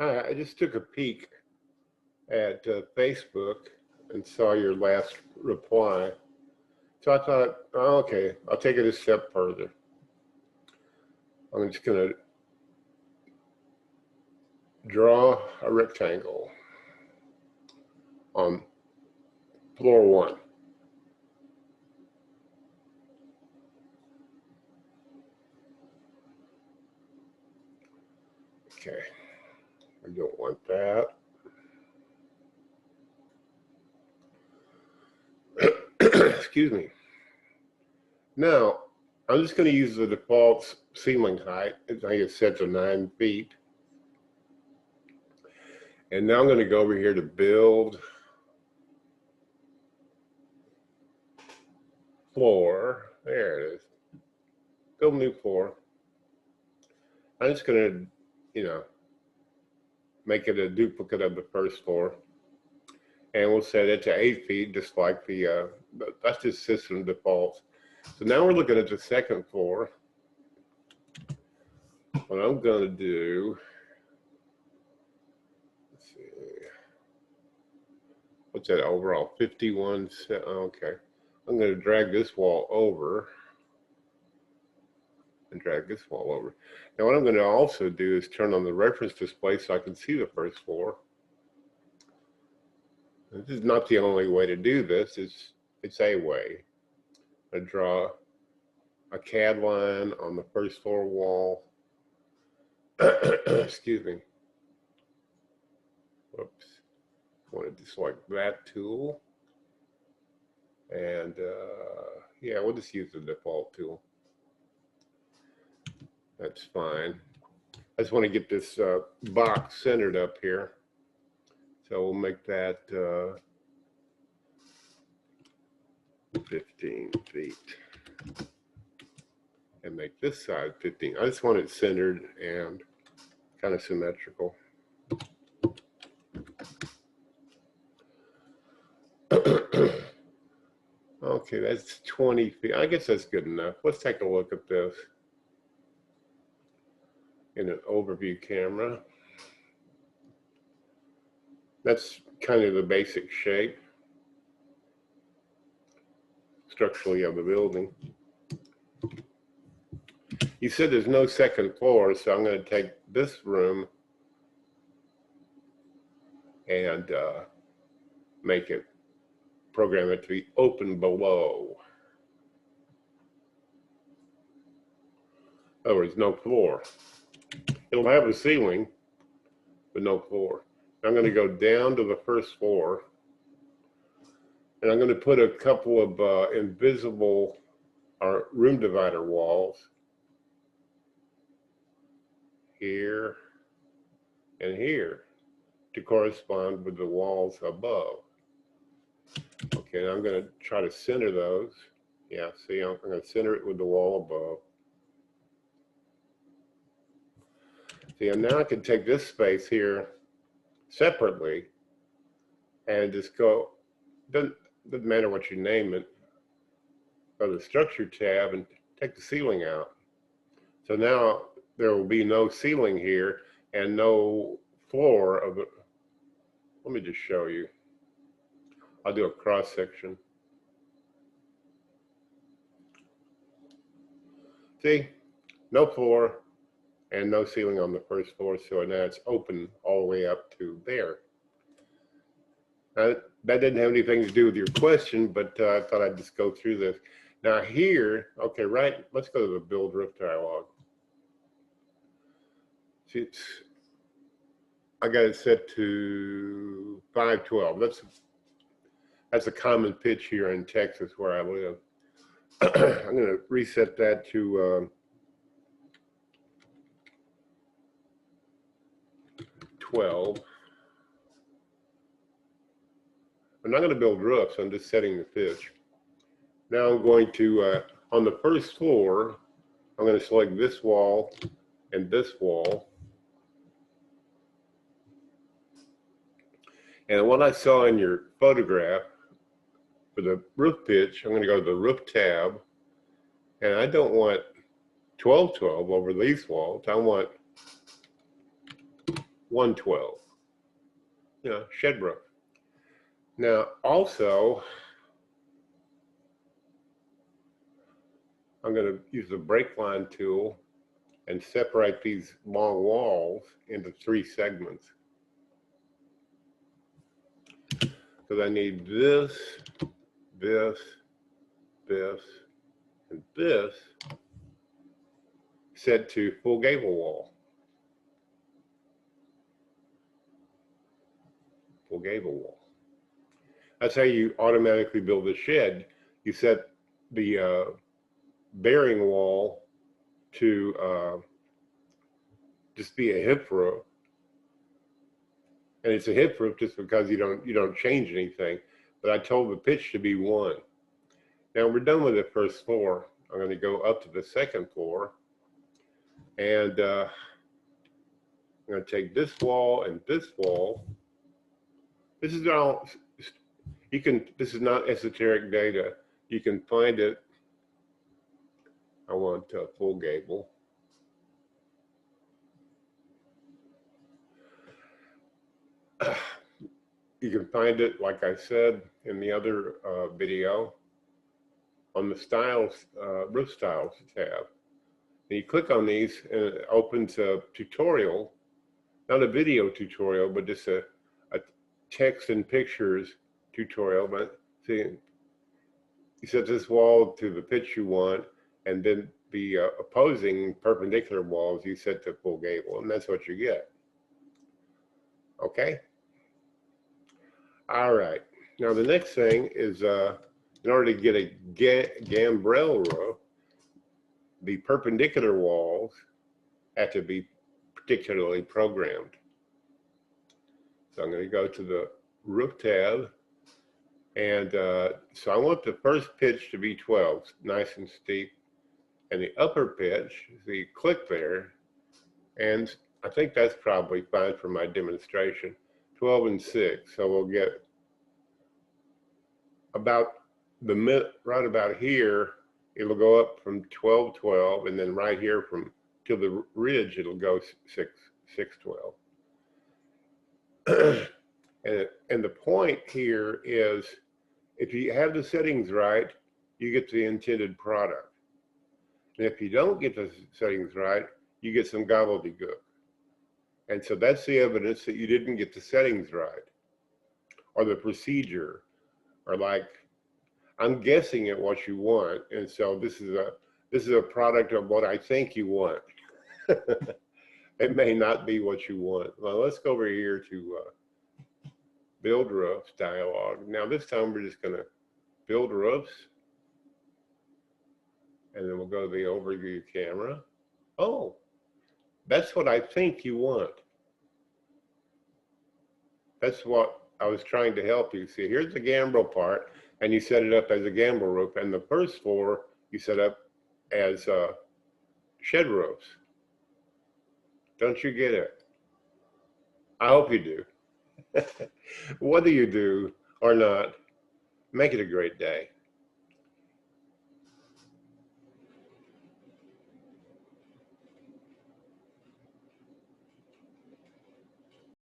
Hi, I just took a peek at Facebook and saw your last reply. So I thought, oh, okay, I'll take it a step further. I'm just going to draw a rectangle on floor one. Okay, I don't want that. Excuse me. Now, I'm just going to use the default ceiling height. I think it's set to 9 feet. And now I'm going to go over here to build floor. There it is. Build new floor. I'm just going to, make it a duplicate of the first floor. And we'll set it to 8 feet, just like that's just system default. So now we're looking at the second floor. What I'm going to do, let's see, what's that overall? 51, okay. I'm going to drag this wall over and drag this wall over. Now what I'm going to also do is turn on the reference display so I can see the first floor. This is not the only way to do this, it's a way. I draw a CAD line on the first floor wall. Excuse me. Whoops. I want to select that tool. And yeah, we'll just use the default tool. That's fine. I just want to get this box centered up here. So we'll make that 15 feet. And make this side 15. I just want it centered and kind of symmetrical. Okay, that's 20 feet. I guess that's good enough. Let's take a look at this in an overview camera. That's kind of the basic shape structurally of the building. You said there's no second floor, so I'm going to take this room and program it to be open below. In other words, no floor. It'll have a ceiling, but no floor. I'm going to go down to the first floor, and I'm going to put a couple of invisible room divider walls here and here to correspond with the walls above. Okay, I'm going to try to center those. Yeah, see, I'm going to center it with the wall above. See, and now I can take this space here separately and just go, doesn't matter what you name it, go to the structure tab and take the ceiling out. So now there will be no ceiling here and no floor of it. Let me just show you. I'll do a cross section. See, no floor and no ceiling on the first floor, so now it's open all the way up to there. Now, that didn't have anything to do with your question, but I thought I'd just go through this. Now here, okay, right, let's go to the build roof dialog. See, I got it set to 512. That's a common pitch here in Texas where I live. I'm going to reset that to 12. I'm not going to build roofs, I'm just setting the pitch. Now I'm going to, on the first floor, I'm going to select this wall and this wall. And what I saw in your photograph for the roof pitch, I'm going to go to the roof tab, and I don't want 1212 over these walls. I want 112, shed roof. Now, also, I'm going to use the brake line tool and separate these long walls into 3 segments. Because I need this, this, this, and this set to full gable wall. Full gable wall. That's how you automatically build a shed. You set the bearing wall to just be a hip roof, and it's a hip roof just because you don't change anything. But I told the pitch to be 1. Now we're done with the first floor. I'm going to go up to the second floor, and I'm going to take this wall and this wall. This is all this is not esoteric data. You can find it. I want a full gable. You can find it, like I said in the other video, on the styles, roof styles tab. And you click on these and it opens a tutorial, not a video tutorial, but just a text and pictures tutorial. But see, you set this wall to the pitch you want, and then the opposing perpendicular walls you set to full gable, and that's what you get. Okay? All right. Now the next thing is, in order to get a gambrel roof, the perpendicular walls have to be particularly programmed. So I'm going to go to the roof tab, and so I want the first pitch to be 12, nice and steep, and the upper pitch, so you click there, and I think that's probably fine for my demonstration, 12 and 6. So we'll get about right about here, it'll go up from 12, 12, and then right here from to the ridge, it'll go 6, 6, 12. And the point here is, if you have the settings right, you get the intended product. And if you don't get the settings right, you get some gobbledygook. And so that's the evidence that you didn't get the settings right, or the procedure, or like, I'm guessing at what you want, and so this is a product of what I think you want. It may not be what you want. Well, let's go over here to build roofs dialog. Now this time we're just going to build roofs, and then we'll go to the overview camera. Oh, that's what I think you want. That's what I was trying to help you see. Here's the gambrel part, and you set it up as a gambrel roof, and the first floor you set up as shed roofs. Don't you get it? I hope you do. Whether you do or not, make it a great day.